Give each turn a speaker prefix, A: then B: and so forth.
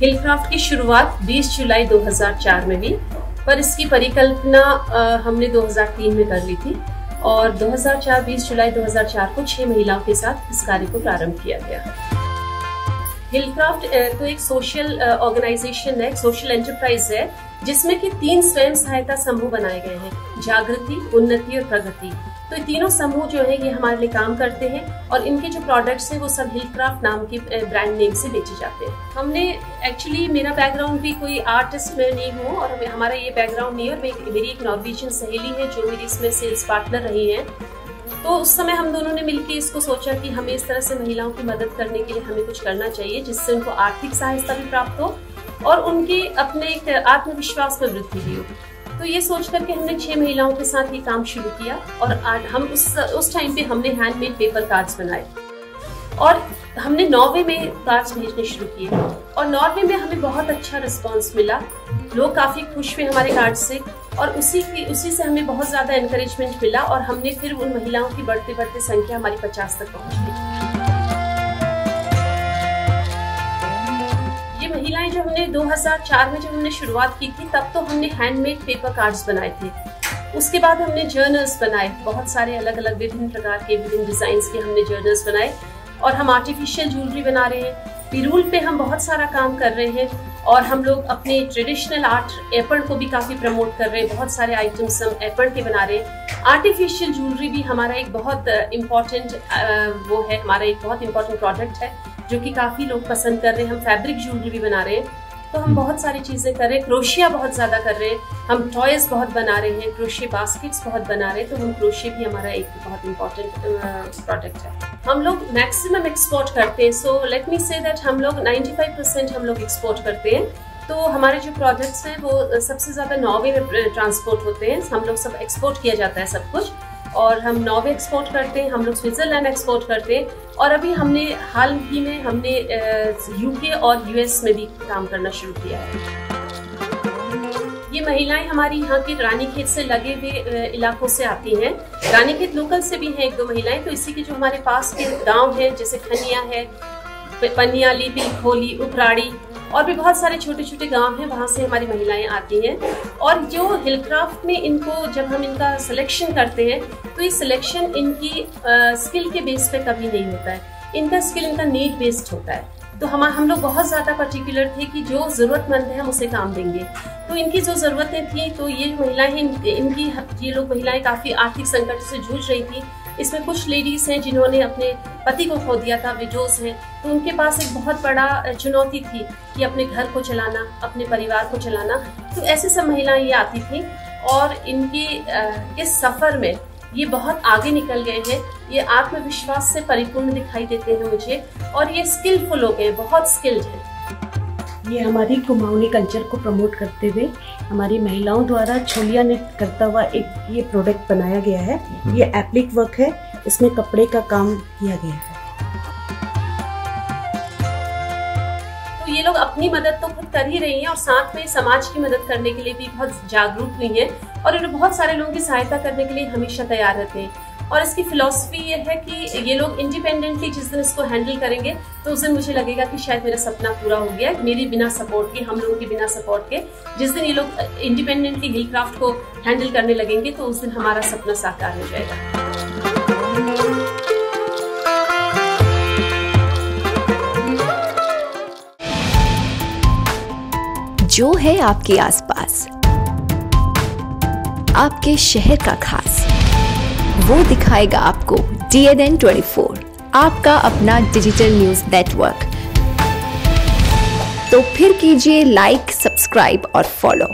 A: हिलक्राफ्ट की शुरुआत 20 जुलाई 2004 में हुई, पर इसकी परिकल्पना हमने 2003 में कर ली थी और 20 जुलाई 2004 को 6 महिलाओं के साथ इस कार्य को प्रारंभ किया गया। हिलक्राफ्ट तो एक सोशल ऑर्गेनाइजेशन है, सोशल एंटरप्राइज है, जिसमें कि 3 स्वयं सहायता समूह बनाए गए हैं, जागृति, उन्नति और प्रगति। तो ये तीनों समूह जो है ये हमारे लिए काम करते हैं और इनके जो प्रोडक्ट्स हैं वो सब हिलक्राफ्ट नाम के ब्रांड नेम से बेचे जाते हैं। हमने एक्चुअली, मेरा बैकग्राउंड भी कोई आर्टिस्ट में नहीं हूँ और हमारा ये बैकग्राउंड नहीं है, और मेरी एक नॉर्वेजियन सहेली है जो मेरी इसमें सेल्स पार्टनर रही है। तो उस समय हम दोनों ने मिलकर इसको सोचा कि हमें इस तरह से महिलाओं की मदद करने के लिए हमें कुछ करना चाहिए जिससे उनको आर्थिक सहायता भी प्राप्त हो और उनके अपने एक आत्मविश्वास में वृद्धि भी हो। तो ये सोच करके हमने 6 महिलाओं के साथ ये काम शुरू किया और हम उस टाइम पे हमने हैंडमेड पेपर कार्ड्स बनाए और हमने नॉर्वे में कार्ड्स भेजने शुरू किए और नॉर्वे में हमें बहुत अच्छा रिस्पांस मिला। लोग काफी खुश हुए हमारे कार्ड से और उसी से हमें बहुत ज्यादा एनकरेजमेंट मिला और हमने फिर उन महिलाओं की बढ़ते बढ़ते संख्या हमारी 50 तक पहुंच गई। ये महिलाएं जो हमने 2004 में जब हमने शुरुआत की थी तब तो हमने हैंडमेड पेपर कार्ड्स बनाए थे। उसके बाद हमने जर्नल्स बनाए, बहुत सारे अलग अलग विभिन्न प्रकार के विभिन्न डिजाइन के हमने जर्नल्स बनाए और हम आर्टिफिशियल ज्वेलरी बना रहे हैं। पिरूल पे हम बहुत सारा काम कर रहे हैं और हम लोग अपने ट्रेडिशनल आर्ट एपन को भी काफी प्रमोट कर रहे हैं। बहुत सारे आइटम्स हम एपन के बना रहे हैं। आर्टिफिशियल ज्वेलरी भी हमारा एक बहुत इम्पोर्टेंट वो है, हमारा एक बहुत इम्पोर्टेंट प्रोडक्ट है जो कि काफी लोग पसंद कर रहे हैं। हम फैब्रिक ज्वेलरी भी बना रहे हैं। तो हम बहुत सारी चीजें कर रहे हैं। क्रोशिया बहुत ज्यादा कर रहे हैं, हम टॉयज बहुत बना रहे हैं, क्रोशिया बास्केट्स बहुत बना रहे हैं। तो हम क्रोशिया भी हमारा एक बहुत इम्पोर्टेंट प्रोडक्ट है। हम लोग मैक्सिमम एक्सपोर्ट करते हैं। So let me say that हम लोग 95% हम लोग एक्सपोर्ट करते हैं। तो हमारे जो प्रोडक्ट्स हैं वो सबसे ज्यादा नॉर्वे में ट्रांसपोर्ट होते हैं। हम लोग सब एक्सपोर्ट किया जाता है सब कुछ, और हम नॉर्वे एक्सपोर्ट करते हैं, हम लोग स्विट्जरलैंड एक्सपोर्ट करते हैं और अभी हमने हाल ही में हमने यूके और यूएस में भी काम करना शुरू किया है। ये महिलाएं हमारी यहाँ के रानीखेत से लगे हुए इलाकों से आती हैं। रानीखेत लोकल से भी हैं 1-2 महिलाएं। तो इसी के जो हमारे पास के गांव हैं जैसे खनिया है, पनियाली, पिलखोली, उपराड़ी और भी बहुत सारे छोटे छोटे गांव हैं, वहां से हमारी महिलाएं आती हैं। और जो हिलक्राफ्ट में इनको जब हम इनका सिलेक्शन करते हैं तो ये सिलेक्शन इनकी स्किल के बेस पे कभी नहीं होता है। इनका स्किल इनका नीड बेस्ड होता है। तो हम लोग बहुत ज्यादा पर्टिकुलर थे कि जो जरूरतमंद है हम उसे काम देंगे। तो इनकी जो जरूरतें थी, तो ये महिलाएं ये लोग महिलाएं काफी आर्थिक संकट से जूझ रही थी। इसमें कुछ लेडीज हैं जिन्होंने अपने पति को खो दिया था, विडोज हैं। तो उनके पास एक बहुत बड़ा चुनौती थी कि अपने घर को चलाना, अपने परिवार को चलाना। तो ऐसे सब महिलाएं ये आती थी और इनकी इस सफर में ये बहुत आगे निकल गए हैं। ये आत्मविश्वास से परिपूर्ण दिखाई देते हैं मुझे और ये स्किलफुल हो गए, बहुत स्किल्ड हैं।
B: ये हमारी कुमाऊनी कल्चर को प्रमोट करते हुए हमारी महिलाओं द्वारा छोलिया निट करता हुआ एक ये प्रोडक्ट बनाया गया है। ये एप्लिक वर्क है, इसमें कपड़े का काम किया गया है।
A: तो ये लोग अपनी मदद तो खुद कर ही रही हैं और साथ में समाज की मदद करने के लिए भी बहुत जागरूक हुई हैं और इन्हें बहुत सारे लोगों की सहायता करने के लिए हमेशा तैयार रहते हैं। और इसकी फिलॉसफी ये है कि ये लोग इंडिपेंडेंटली जिस दिन इसको हैंडल करेंगे तो उस दिन मुझे लगेगा कि शायद मेरा सपना पूरा हो गया, मेरे बिना सपोर्ट के, हम लोगों के बिना सपोर्ट के। जिस दिन ये लोग इंडिपेंडेंटली हिलक्राफ्ट को हैंडल करने लगेंगे तो उस दिन हमारा सपना साकार हो जाएगा।
C: जो है आपके आसपास, आपके शहर का खास, वो दिखाएगा आपको DNN 24, आपका अपना डिजिटल न्यूज नेटवर्क। तो फिर कीजिए लाइक, सब्सक्राइब और फॉलो।